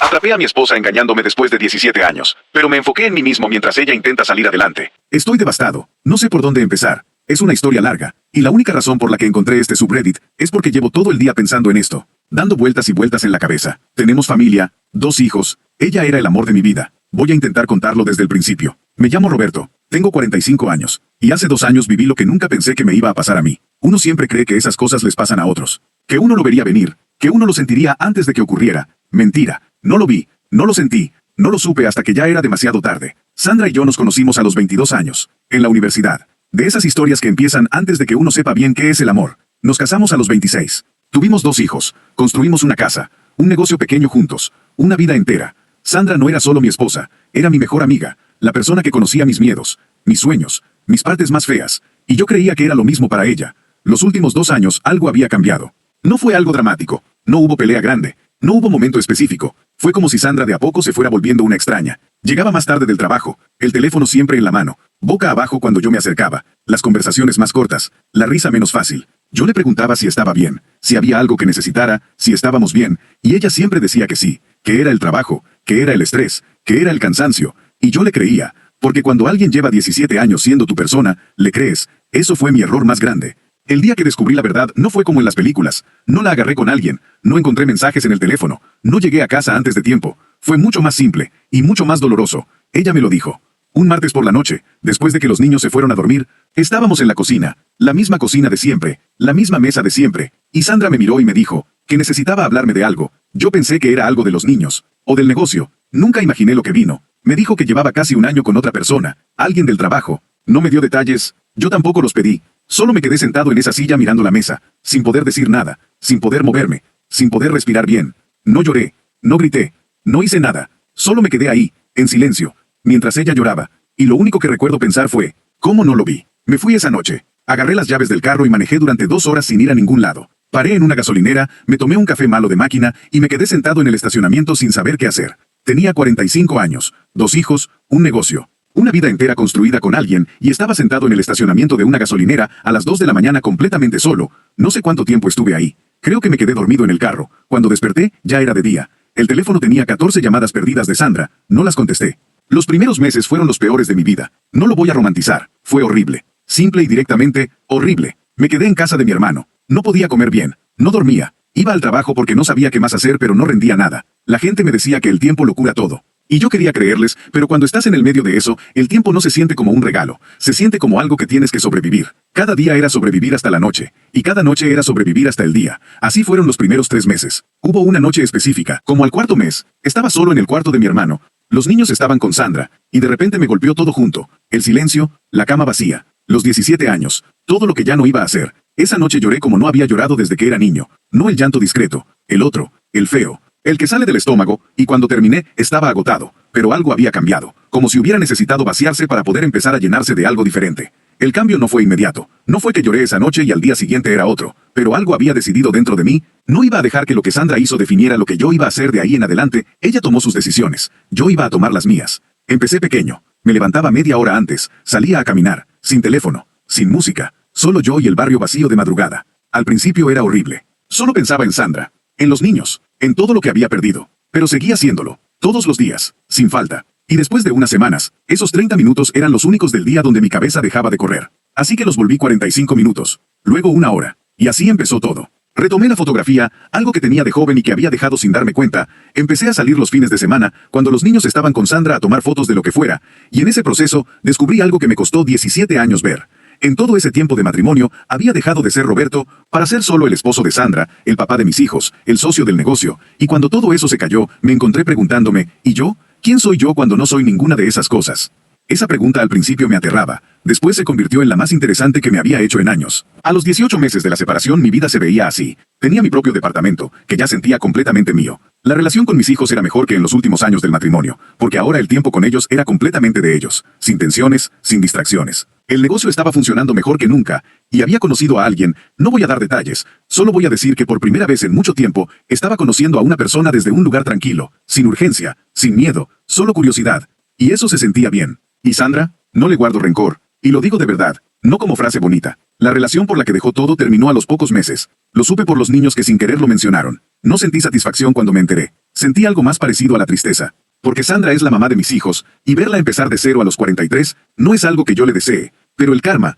Atrapé a mi esposa engañándome después de 17 años, pero me enfoqué en mí mismo mientras ella intenta salir adelante. Estoy devastado. No sé por dónde empezar. Es una historia larga, y la única razón por la que encontré este subreddit es porque llevo todo el día pensando en esto, dando vueltas y vueltas en la cabeza. Tenemos familia, 2 hijos, ella era el amor de mi vida. Voy a intentar contarlo desde el principio. Me llamo Roberto, tengo 45 años, y hace 2 años viví lo que nunca pensé que me iba a pasar a mí. Uno siempre cree que esas cosas les pasan a otros, que uno lo vería venir, que uno lo sentiría antes de que ocurriera. Mentira, no lo vi, no lo sentí, no lo supe hasta que ya era demasiado tarde. Sandra y yo nos conocimos a los 22 años, en la universidad. De esas historias que empiezan antes de que uno sepa bien qué es el amor. Nos casamos a los 26. Tuvimos 2 hijos, construimos una casa, un negocio pequeño juntos, una vida entera. Sandra no era solo mi esposa, era mi mejor amiga, la persona que conocía mis miedos, mis sueños, mis partes más feas, y yo creía que era lo mismo para ella. Los últimos 2 años algo había cambiado. No fue algo dramático, no hubo pelea grande, no hubo momento específico. Fue como si Sandra de a poco se fuera volviendo una extraña. Llegaba más tarde del trabajo, el teléfono siempre en la mano, boca abajo cuando yo me acercaba, las conversaciones más cortas, la risa menos fácil. Yo le preguntaba si estaba bien, si había algo que necesitara, si estábamos bien, y ella siempre decía que sí, que era el trabajo, que era el estrés, que era el cansancio, y yo le creía, porque cuando alguien lleva 17 años siendo tu persona, le crees. Eso fue mi error más grande. El día que descubrí la verdad no fue como en las películas, no la agarré con alguien, no encontré mensajes en el teléfono, no llegué a casa antes de tiempo, fue mucho más simple, y mucho más doloroso. Ella me lo dijo. Un martes por la noche, después de que los niños se fueron a dormir, estábamos en la cocina, la misma cocina de siempre, la misma mesa de siempre, y Sandra me miró y me dijo que necesitaba hablarme de algo. Yo pensé que era algo de los niños, o del negocio, nunca imaginé lo que vino. Me dijo que llevaba casi 1 año con otra persona, alguien del trabajo. No me dio detalles, yo tampoco los pedí. Solo me quedé sentado en esa silla mirando la mesa, sin poder decir nada, sin poder moverme, sin poder respirar bien. No lloré, no grité, no hice nada, solo me quedé ahí, en silencio, mientras ella lloraba, y lo único que recuerdo pensar fue, ¿cómo no lo vi? Me fui esa noche, agarré las llaves del carro y manejé durante 2 horas sin ir a ningún lado. Paré en una gasolinera, me tomé un café malo de máquina y me quedé sentado en el estacionamiento sin saber qué hacer. Tenía 45 años, 2 hijos, un negocio. Una vida entera construida con alguien, y estaba sentado en el estacionamiento de una gasolinera a las 2 de la mañana completamente solo. No sé cuánto tiempo estuve ahí. Creo que me quedé dormido en el carro. Cuando desperté, ya era de día. El teléfono tenía 14 llamadas perdidas de Sandra. No las contesté. Los primeros meses fueron los peores de mi vida. No lo voy a romantizar. Fue horrible. Simple y directamente, horrible. Me quedé en casa de mi hermano. No podía comer bien. No dormía. Iba al trabajo porque no sabía qué más hacer, pero no rendía nada. La gente me decía que el tiempo lo cura todo. Y yo quería creerles, pero cuando estás en el medio de eso, el tiempo no se siente como un regalo, se siente como algo que tienes que sobrevivir. Cada día era sobrevivir hasta la noche, y cada noche era sobrevivir hasta el día. Así fueron los primeros 3 meses. Hubo una noche específica, como al 4.º mes, estaba solo en el cuarto de mi hermano. Los niños estaban con Sandra, y de repente me golpeó todo junto. El silencio, la cama vacía, los 17 años, todo lo que ya no iba a hacer. Esa noche lloré como no había llorado desde que era niño. No el llanto discreto, el otro, el feo. El que sale del estómago, y cuando terminé, estaba agotado, pero algo había cambiado, como si hubiera necesitado vaciarse para poder empezar a llenarse de algo diferente. El cambio no fue inmediato, no fue que lloré esa noche y al día siguiente era otro, pero algo había decidido dentro de mí, no iba a dejar que lo que Sandra hizo definiera lo que yo iba a hacer de ahí en adelante. Ella tomó sus decisiones, yo iba a tomar las mías. Empecé pequeño, me levantaba media hora antes, salía a caminar, sin teléfono, sin música, solo yo y el barrio vacío de madrugada. Al principio era horrible, solo pensaba en Sandra, en los niños, en todo lo que había perdido. Pero seguía haciéndolo, todos los días, sin falta. Y después de unas semanas, esos 30 minutos eran los únicos del día donde mi cabeza dejaba de correr. Así que los volví 45 minutos, luego 1 hora. Y así empezó todo. Retomé la fotografía, algo que tenía de joven y que había dejado sin darme cuenta. Empecé a salir los fines de semana, cuando los niños estaban con Sandra, a tomar fotos de lo que fuera. Y en ese proceso, descubrí algo que me costó 17 años ver. En todo ese tiempo de matrimonio, había dejado de ser Roberto para ser solo el esposo de Sandra, el papá de mis hijos, el socio del negocio, y cuando todo eso se cayó, me encontré preguntándome, ¿y yo? ¿Quién soy yo cuando no soy ninguna de esas cosas? Esa pregunta al principio me aterraba, después se convirtió en la más interesante que me había hecho en años. A los 18 meses de la separación mi vida se veía así. Tenía mi propio departamento, que ya sentía completamente mío. La relación con mis hijos era mejor que en los últimos años del matrimonio, porque ahora el tiempo con ellos era completamente de ellos, sin tensiones, sin distracciones. El negocio estaba funcionando mejor que nunca, y había conocido a alguien. No voy a dar detalles, solo voy a decir que por primera vez en mucho tiempo, estaba conociendo a una persona desde un lugar tranquilo, sin urgencia, sin miedo, solo curiosidad. Y eso se sentía bien. ¿Y Sandra? No le guardo rencor, y lo digo de verdad, no como frase bonita. La relación por la que dejó todo terminó a los pocos meses. Lo supe por los niños que sin querer lo mencionaron. No sentí satisfacción cuando me enteré. Sentí algo más parecido a la tristeza. Porque Sandra es la mamá de mis hijos, y verla empezar de cero a los 43 no es algo que yo le desee. Pero el karma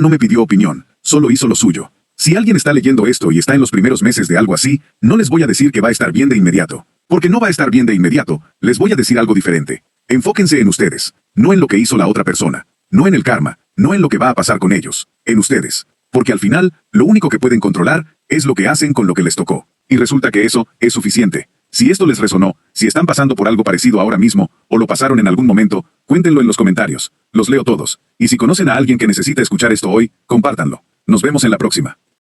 no me pidió opinión, solo hizo lo suyo. Si alguien está leyendo esto y está en los primeros meses de algo así, no les voy a decir que va a estar bien de inmediato. Porque no va a estar bien de inmediato, les voy a decir algo diferente. Enfóquense en ustedes, no en lo que hizo la otra persona, no en el karma, no en lo que va a pasar con ellos, en ustedes. Porque al final, lo único que pueden controlar es lo que hacen con lo que les tocó. Y resulta que eso es suficiente. Si esto les resonó, si están pasando por algo parecido ahora mismo, o lo pasaron en algún momento, cuéntenlo en los comentarios. Los leo todos. Y si conocen a alguien que necesita escuchar esto hoy, compártanlo. Nos vemos en la próxima.